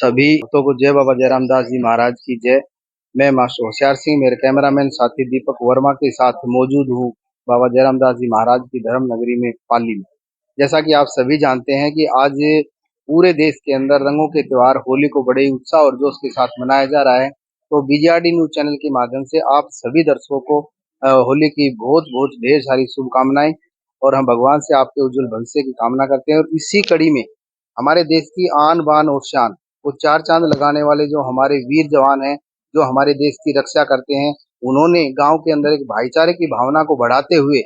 सभी भक्तों को जय बाबा जयराम दास जी महाराज की जय। मैं मास्टर होशियार सिंह, मेरे कैमरामैन साथी दीपक वर्मा के साथ मौजूद हूँ बाबा जयराम दास जी महाराज की धर्म नगरी में पाली में। जैसा कि आप सभी जानते हैं कि आज पूरे देश के अंदर रंगों के त्योहार होली को बड़े उत्साह और जोश के साथ मनाया जा रहा है। तो बीजीआरडी न्यूज चैनल के माध्यम से आप सभी दर्शकों को होली की बहुत बहुत ढेर सारी शुभकामनाएं और हम भगवान से आपके उज्जवल भविष्य की कामना करते हैं। और इसी कड़ी में हमारे देश की आन बान और शान, वो चार चांद लगाने वाले जो हमारे वीर जवान हैं, जो हमारे देश की रक्षा करते हैं, उन्होंने गांव के अंदर एक भाईचारे की भावना को बढ़ाते हुए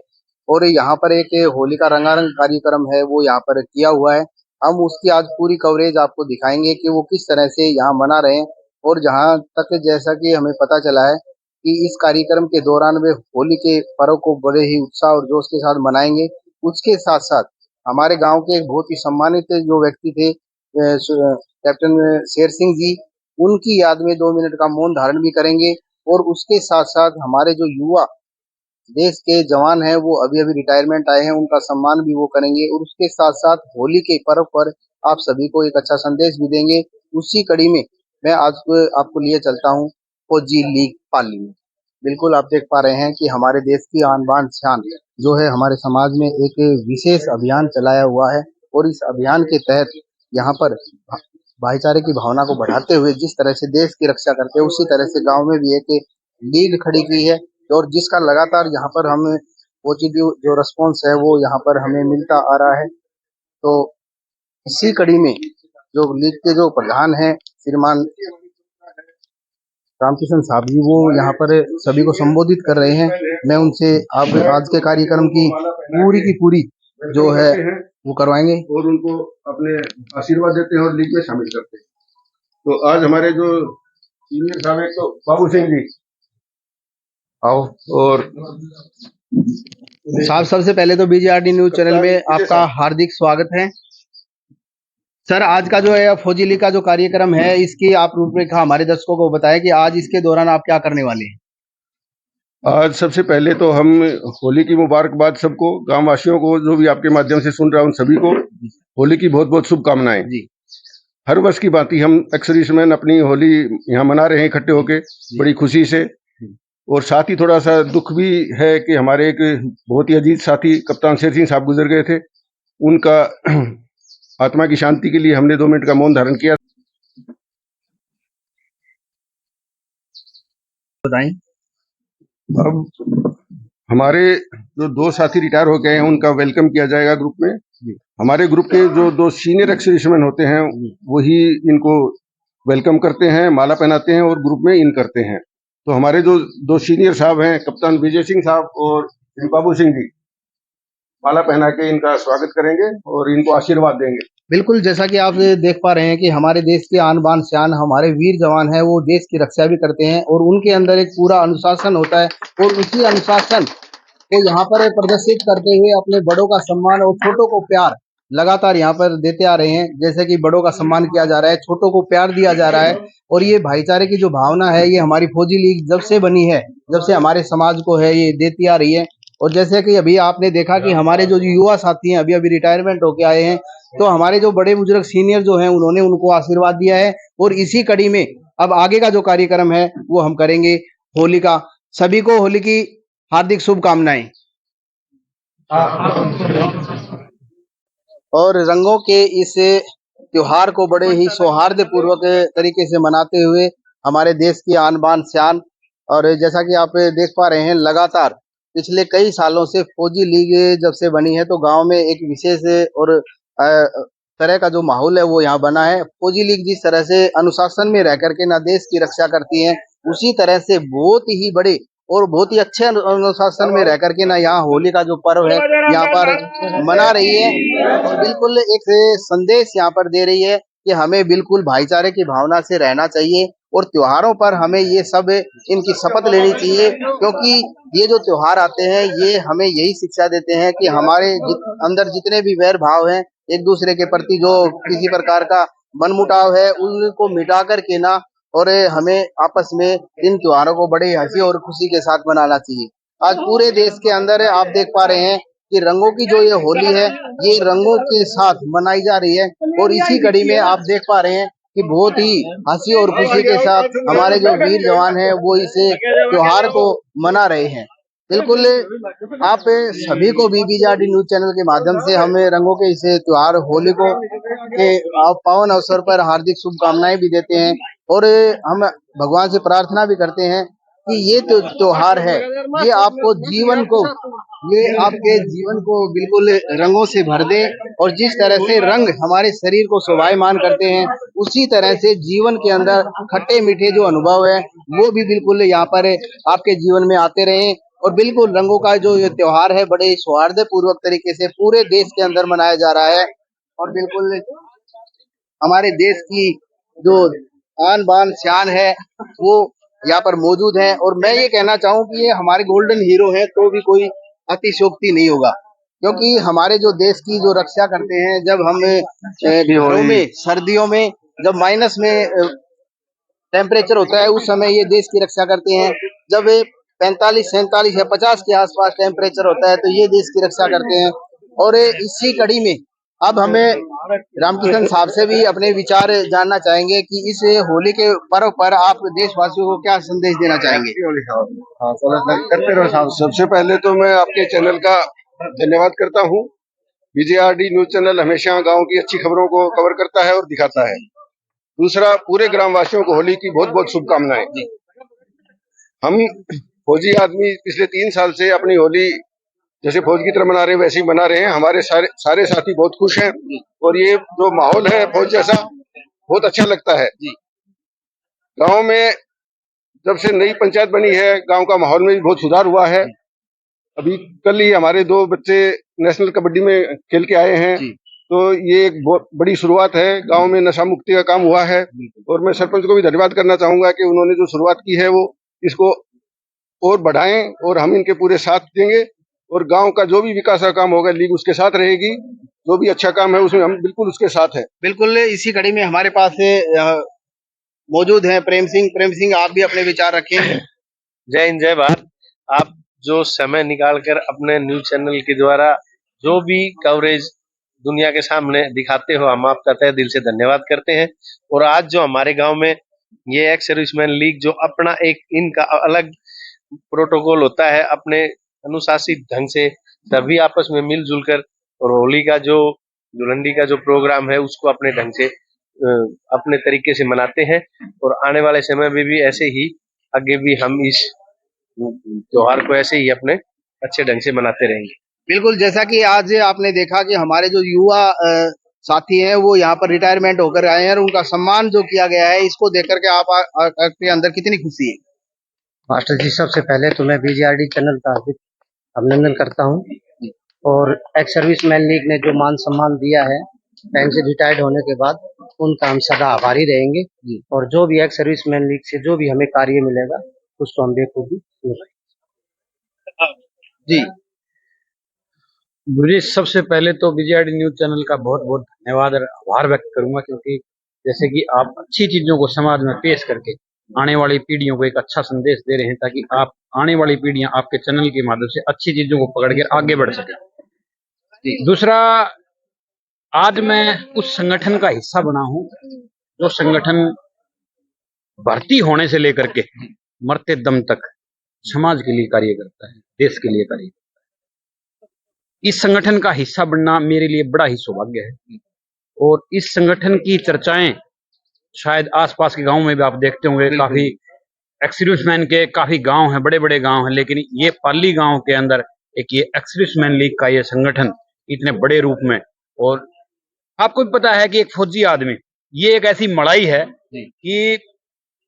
और यहाँ पर एक होली का रंगारंग कार्यक्रम है वो यहाँ पर किया हुआ है। हम उसकी आज पूरी कवरेज आपको दिखाएंगे कि वो किस तरह से यहाँ मना रहे हैं। और जहाँ तक जैसा कि हमें पता चला है कि इस कार्यक्रम के दौरान वे होली के पर्व को बड़े ही उत्साह और जोश के साथ मनाएंगे। उसके साथ साथ हमारे गांव के एक बहुत ही सम्मानित जो व्यक्ति थे कैप्टन शेर सिंह जी, उनकी याद में 2 मिनट का मौन धारण भी करेंगे। और उसके साथ साथ हमारे जो युवा देश के जवान हैं वो अभी अभी रिटायरमेंट आए हैं, उनका सम्मान भी वो करेंगे। और उसके साथ साथ होली के पर्व पर आप सभी को एक अच्छा संदेश भी देंगे। उसी कड़ी में मैं आज आपको लिए चलता हूँ फौजी लीग पाली में। बिल्कुल आप देख पा रहे हैं कि हमारे देश की आन बान शान जो है हमारे समाज में एक विशेष अभियान चलाया हुआ है। और इस अभियान के तहत यहाँ पर भाईचारे की भावना को बढ़ाते हुए जिस तरह से देश की रक्षा करते हैं, उसी तरह से गांव में भी एक लीग खड़ी की है और जिसका लगातार यहाँ पर हम पॉजिटिव जो रिस्पॉन्स है वो यहाँ पर हमें मिलता आ रहा है। तो इसी कड़ी में जो लीग के जो प्रधान हैं श्रीमान रामकिशन साहब जी, वो यहाँ पर सभी को संबोधित कर रहे हैं। मैं उनसे आप आज के कार्यक्रम की पूरी जो है वो करवाएंगे और उनको अपने आशीर्वाद देते हैं और लीग में शामिल करते हैं। तो आज हमारे जो सीनियर साहब हैं तो बाबू सिंह जी आओ। और साहब, सबसे पहले तो बीजीआरडी न्यूज चैनल में आपका हार्दिक स्वागत है। सर, आज का जो है फौजी लीग का जो कार्यक्रम है, इसकी आप रूपरेखा हमारे दर्शकों को बताएं कि आज इसके दौरान आप क्या करने वाले हैं। आज सबसे पहले तो हम होली की मुबारकबाद सबको, गांव वासियों को, जो भी आपके माध्यम से सुन रहा उन सभी को होली की बहुत बहुत शुभकामनाएं जी। हर वर्ष की भांति हम एक्स-सर्विसमैन अपनी होली यहाँ मना रहे हैं इकट्ठे होके बड़ी खुशी से। और साथ ही थोड़ा सा दुख भी है कि हमारे एक बहुत ही अजीज साथी कप्तान शेर सिंह साहब गुजर गए थे। उनका आत्मा की शांति के लिए हमने 2 मिनट का मौन धारण किया। बताएं। अब हमारे जो 2 साथी रिटायर हो गए हैं उनका वेलकम किया जाएगा ग्रुप में। हमारे ग्रुप के जो 2 सीनियर एक्स-सर्विसमैन होते हैं वही इनको वेलकम करते हैं, माला पहनाते हैं और ग्रुप में इन करते हैं। तो हमारे जो 2 सीनियर साहब हैं कप्तान विजय सिंह साहब और श्री बाबू सिंह जी, माला पहना के इनका स्वागत करेंगे और इनको आशीर्वाद देंगे। बिल्कुल, जैसा कि आप देख पा रहे हैं कि हमारे देश के आन बान शान हमारे वीर जवान हैं, वो देश की रक्षा भी करते हैं और उनके अंदर एक पूरा अनुशासन होता है। और उसी अनुशासन को यहाँ पर प्रदर्शित करते हुए अपने बड़ों का सम्मान और छोटों को प्यार लगातार यहाँ पर देते आ रहे हैं। जैसे कि बड़ों का सम्मान किया जा रहा है, छोटों को प्यार दिया जा रहा है। और ये भाईचारे की जो भावना है ये हमारी फौजी लीग जब से बनी है, जब से हमारे समाज को है, ये देती आ रही है। और जैसे कि अभी आपने देखा कि हमारे जो युवा साथी हैं अभी अभी रिटायरमेंट होके आए हैं, तो हमारे जो बड़े बुजुर्ग सीनियर जो हैं उन्होंने उनको आशीर्वाद दिया है। और इसी कड़ी में अब आगे का जो कार्यक्रम है वो हम करेंगे होली का। सभी को होली की हार्दिक शुभकामनाएं। और रंगों के इस त्योहार को बड़े ही सौहार्द पूर्वक तरीके से मनाते हुए हमारे देश की आन बान शान, और जैसा कि आप देख पा रहे हैं लगातार पिछले कई सालों से फौजी लीग जब से बनी है तो गांव में एक विशेष और तरह का जो माहौल है वो यहाँ बना है। फौजी लीग जिस तरह से अनुशासन में रह करके ना देश की रक्षा करती है, उसी तरह से बहुत ही बड़े और बहुत ही अच्छे अनुशासन में रह करके ना यहाँ होली का जो पर्व है यहाँ पर मना रही है। और बिल्कुल एक संदेश यहाँ पर दे रही है कि हमें बिल्कुल भाईचारे की भावना से रहना चाहिए और त्योहारों पर हमें ये सब इनकी शपथ लेनी चाहिए, क्योंकि ये जो त्योहार आते हैं ये हमें यही शिक्षा देते हैं कि हमारे अंदर जितने भी वैर भाव हैं, एक दूसरे के प्रति जो किसी प्रकार का मनमुटाव है, उनको मिटा करके ना और हमें आपस में इन त्योहारों को बड़े हंसी और खुशी के साथ मनाना चाहिए। आज पूरे देश के अंदर आप देख पा रहे हैं कि रंगों की जो ये होली है ये रंगों के साथ मनाई जा रही है। और इसी कड़ी में आप देख पा रहे हैं कि बहुत ही हंसी और खुशी के साथ हमारे जो वीर जवान हैं वो इस त्योहार को मना रहे हैं। बिल्कुल, आप सभी को बीबीजेआरडी न्यूज चैनल के माध्यम से हम रंगों के इस त्योहार होली को के पावन अवसर पर हार्दिक शुभकामनाएं भी देते हैं और हम भगवान से प्रार्थना भी करते हैं कि ये तो त्योहार है, ये आपको जीवन को, ये आपके जीवन को बिल्कुल रंगों से भर दे और जिस तरह से रंग हमारे शरीर को शोभायमान करते हैं उसी तरह से जीवन के अंदर खट्टे मीठे जो अनुभव है वो भी बिल्कुल यहाँ पर आपके जीवन में आते रहें। और बिल्कुल रंगों का जो ये त्योहार है बड़े सौहार्द पूर्वक तरीके से पूरे देश के अंदर मनाया जा रहा है और बिल्कुल हमारे देश की जो आन बान शान है वो यहाँ पर मौजूद है। और मैं ये कहना चाहूँ कि ये हमारे गोल्डन हीरो हैं तो भी कोई अतिशयोक्ति नहीं होगा, क्योंकि हमारे जो देश की जो रक्षा करते हैं, जब हम घरों में सर्दियों में जब माइनस में टेम्परेचर होता है उस समय ये देश की रक्षा करते हैं, जब 45 47 या 50 के आसपास टेम्परेचर होता है तो ये देश की रक्षा करते हैं। और इसी कड़ी में अब हमें रामकिशन साहब से भी अपने विचार जानना चाहेंगे कि इस होली के पर्व पर आप देशवासियों को क्या संदेश देना चाहेंगे। करते रहो साहब। सबसे पहले तो मैं आपके चैनल का धन्यवाद करता हूँ। बीजेआरडी न्यूज चैनल हमेशा गांव की अच्छी खबरों को कवर करता है और दिखाता है। दूसरा, पूरे ग्रामवासियों को होली की बहुत बहुत शुभकामनाएं। हम फौजी आदमी पिछले 3 साल से अपनी होली जैसे फौज की तरह मना रहे हैं वैसे ही मना रहे हैं। हमारे सारे साथी बहुत खुश हैं और ये जो माहौल है फौज जैसा बहुत अच्छा लगता है। गांव में जब से नई पंचायत बनी है गांव का माहौल में भी बहुत सुधार हुआ है। अभी कल ही हमारे 2 बच्चे नेशनल कबड्डी में खेल के आए हैं, तो ये एक बहुत बड़ी शुरुआत है। गांव में नशा मुक्ति का काम हुआ है और मैं सरपंच को भी धन्यवाद करना चाहूंगा कि उन्होंने जो शुरुआत की है वो इसको और बढ़ाएं और हम इनके पूरे साथ देंगे और गांव का जो भी विकास का काम होगा लीग उसके साथ रहेगी। जो भी अच्छा काम है उसमें हम बिल्कुल उसके साथ है। बिल्कुल, इसी कड़ी में हमारे पास मौजूद है प्रेम सिंह, आप भी अपने विचार रखें। जय हिंद, जय भारत। आप जो समय निकालकर अपने न्यूज चैनल के द्वारा जो भी कवरेज दुनिया के सामने दिखाते हो, हम आपका तहे दिल से धन्यवाद करते हैं। और आज जो हमारे गांव में ये एक्स सर्विसमैन लीग जो अपना एक इनका अलग प्रोटोकॉल होता है, अपने अनुशासित ढंग से सभी आपस में मिलजुल कर और होली का जो धुलंडी का जो प्रोग्राम है उसको अपने ढंग से अपने तरीके से मनाते हैं। और आने वाले समय में भी ऐसे ही आगे भी हम इस त्योहार को ऐसे ही अपने अच्छे ढंग से मनाते रहेंगे। बिल्कुल, जैसा कि आज आपने देखा कि हमारे जो युवा साथी हैं वो यहाँ पर रिटायरमेंट होकर आए हैं और उनका सम्मान जो किया गया है इसको देख करके आपके अंदर कितनी खुशी है। मास्टर जी, सबसे पहले तो मैं बीजेआरडी चैनल का हार्दिक अभिनंदन करता हूँ और एक्स सर्विसमैन लीग ने जो मान सम्मान दिया है बैंक से रिटायर्ड होने के बाद, उनका हम सदा आभारी रहेंगे और जो भी एक्स सर्विसमैन लीग से जो भी हमें कार्य मिलेगा उसको हम बेखूबी जी। मुझे सबसे पहले तो बीजेआरडी न्यूज चैनल का बहुत बहुत धन्यवाद और आभार व्यक्त करूंगा, क्योंकि जैसे कि आप अच्छी चीजों को समाज में पेश करके आने वाली पीढ़ियों को एक अच्छा संदेश दे रहे हैं, ताकि आप आने वाली पीढ़ियां आपके चैनल के माध्यम से अच्छी चीजों को पकड़ कर आगे बढ़ सके। दूसरा, आज मैं उस संगठन का हिस्सा बना हूं जो संगठन भर्ती होने से लेकर के मरते दम तक समाज के लिए कार्य करता है, देश के लिए कार्य करता है। इस संगठन का हिस्सा बनना मेरे लिए बड़ा ही सौभाग्य है और इस संगठन की चर्चाएं शायद आसपास के गांव में भी आप देखते होंगे। काफी एक्स सर्विसमैन के काफी गांव हैं, बड़े बड़े गांव हैं, लेकिन ये पाली गांव के अंदर एक ये एक्स सर्विसमैन लीग का ये संगठन इतने बड़े रूप में। और आपको भी पता है कि एक फौजी आदमी ये एक ऐसी मड़ाई है कि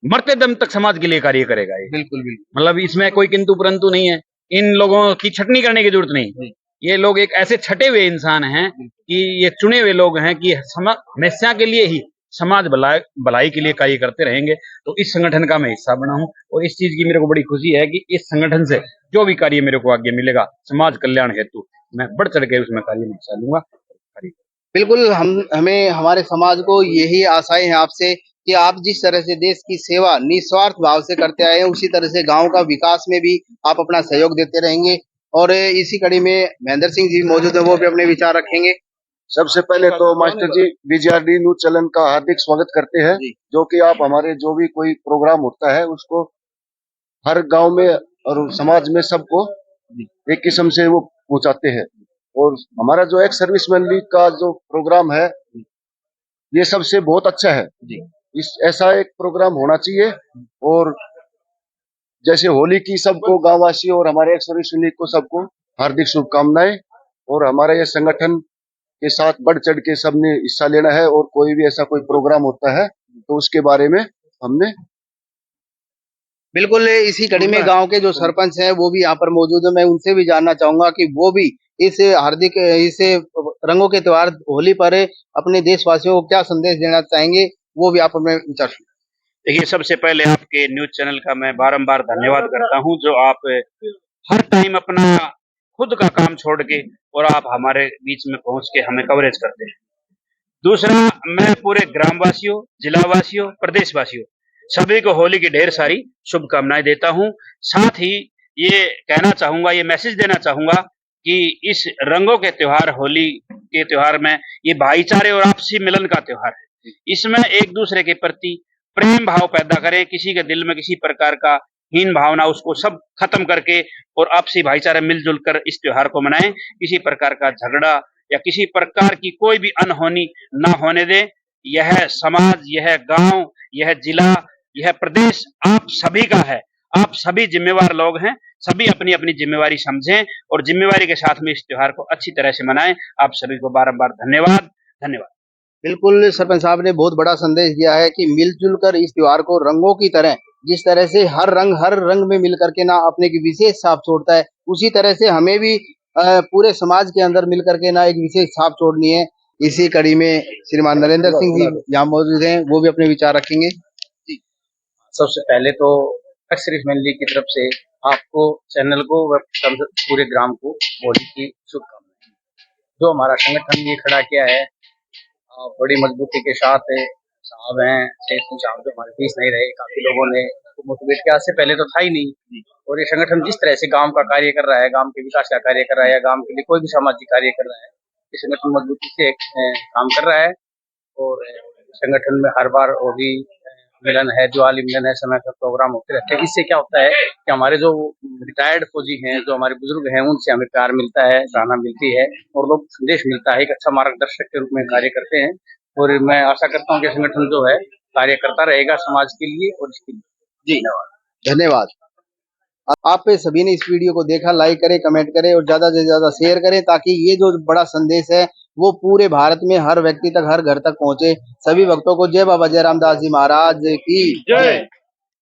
मरते दम तक समाज के लिए कार्य करेगा। ये बिल्कुल मतलब इसमें कोई किंतु परंतु नहीं है, इन लोगों की छटनी करने की जरूरत नहीं। ये लोग एक ऐसे छटे हुए इंसान हैं कि ये चुने हुए लोग हैं कि हमेशा के लिए ही समाज भलाई के लिए कार्य करते रहेंगे। तो इस संगठन का मैं हिस्सा बना हूं और इस चीज की मेरे को बड़ी खुशी है कि इस संगठन से जो भी कार्य मेरे को आगे मिलेगा समाज कल्याण हेतु मैं बढ़ चढ़ के उसमें कार्य में हिस्सा लूंगा। बिल्कुल, हमें हमारे समाज को यही आशाएं हैं आपसे कि आप जिस तरह से देश की सेवा निस्वार्थ भाव से करते आए हैं उसी तरह से गांव का विकास में भी आप अपना सहयोग देते रहेंगे। और इसी कड़ी में महेंद्र सिंह जी मौजूद है, वो भी अपने विचार रखेंगे। सबसे पहले तो मास्टर जी बीजीआरडी न्यूज चैनल का हार्दिक स्वागत करते हैं, जो कि आप हमारे जो भी कोई प्रोग्राम होता है उसको हर गांव में और समाज में सबको एक किस्म से वो पहुंचाते हैं। और हमारा जो एक्स सर्विसमैन लीग का जो प्रोग्राम है ये सबसे बहुत अच्छा है। इस ऐसा एक प्रोग्राम होना चाहिए। और जैसे होली की सबको गांववासियों और हमारे एक्स सर्विसमैन लीग को सबको हार्दिक शुभकामनाएं। और हमारा ये संगठन के साथ बढ़ चढ़ के सबने हिस्सा लेना है और कोई भी ऐसा कोई प्रोग्राम होता है तो उसके बारे में हमने बिल्कुल इसी कड़ी में गांव के जो सरपंच हैं वो भी यहाँ पर मौजूद है। मैं उनसे भी जानना चाहूंगा कि वो भी इस रंगों के त्योहार होली पर अपने देशवासियों को क्या संदेश देना चाहेंगे, वो भी आप हमें विचार। देखिए, सबसे पहले आपके न्यूज चैनल का मैं बारंबार धन्यवाद करता हूं, जो आप हर टाइम अपना खुद का काम छोड़ के और आप हमारे बीच में पहुंच के हमें कवरेज करते हैं। दूसरा, मैं पूरे ग्रामवासियों, जिलावासियों, प्रदेशवासियों सभी को होली की ढेर सारी शुभकामनाएं देता हूं। साथ ही ये कहना चाहूंगा, ये मैसेज देना चाहूंगा कि इस रंगों के त्योहार, होली के त्योहार में ये भाईचारे और आपसी मिलन का त्योहार है। इसमें एक दूसरे के प्रति प्रेम भाव पैदा करें, किसी के दिल में किसी प्रकार का हीन भावना उसको सब खत्म करके और आपसी भाईचारे मिलजुल कर इस त्योहार को मनाएं। किसी प्रकार का झगड़ा या किसी प्रकार की कोई भी अनहोनी ना होने दें। यह समाज, यह गांव, यह जिला, यह प्रदेश आप सभी का है। आप सभी जिम्मेवार लोग हैं। सभी अपनी अपनी जिम्मेवारी समझें और जिम्मेवारी के साथ में इस त्योहार को अच्छी तरह से मनाएं। आप सभी को बारंबार धन्यवाद। बिल्कुल सरपंच साहब ने बहुत बड़ा संदेश दिया है कि मिलजुल कर इस त्योहार को रंगों की तरह, जिस तरह से हर रंग में मिल करके ना अपने की विशेष छाप छोड़ता है, उसी तरह से हमें भी पूरे समाज के अंदर मिल करके ना एक विशेष छाप छोड़नी है। इसी कड़ी में श्रीमान नरेंद्र सिंह जी यहाँ मौजूद हैं, वो भी अपने विचार रखेंगे। सबसे पहले तो एक्स सर्विसमैन लीग की तरफ से आपको, चैनल को व पूरे ग्राम को होली की शुभकामनाएं। जो हमारा संगठन ये खड़ा किया है बड़ी मजबूती के साथ साहब हैं, साहब जो हमारे बीच नहीं रहे, काफी लोगों ने मोटिवेट किया। से पहले तो था ही नहीं। और ये संगठन जिस तरह से गांव का कार्य कर रहा है, गांव के विकास का कार्य कर रहा है या गांव के लिए कोई भी सामाजिक कार्य कर रहा है, ये संगठन मजबूती से काम कर रहा है। और संगठन में हर बार होली मिलन है, ज्वाली मिलन है, समय पर प्रोग्राम होते रहते हैं। इससे क्या होता है कि हमारे जो रिटायर्ड फौजी हैं, जो हमारे बुजुर्ग हैं, उनसे हमें प्यार मिलता है, सराहना मिलती है और लोग संदेश मिलता है, एक अच्छा मार्गदर्शक के रूप में कार्य करते हैं। और मैं आशा करता हूँ कि संगठन जो है कार्य करता रहेगा समाज के लिए और इसके लिए। जी धन्यवाद। आप सभी ने इस वीडियो को देखा, लाइक करें, कमेंट करें और ज्यादा से ज्यादा शेयर करें, ताकि ये जो बड़ा संदेश है वो पूरे भारत में हर व्यक्ति तक, हर घर तक पहुंचे। सभी भक्तों को जय बाबा जय रामदास जी महाराज की जय।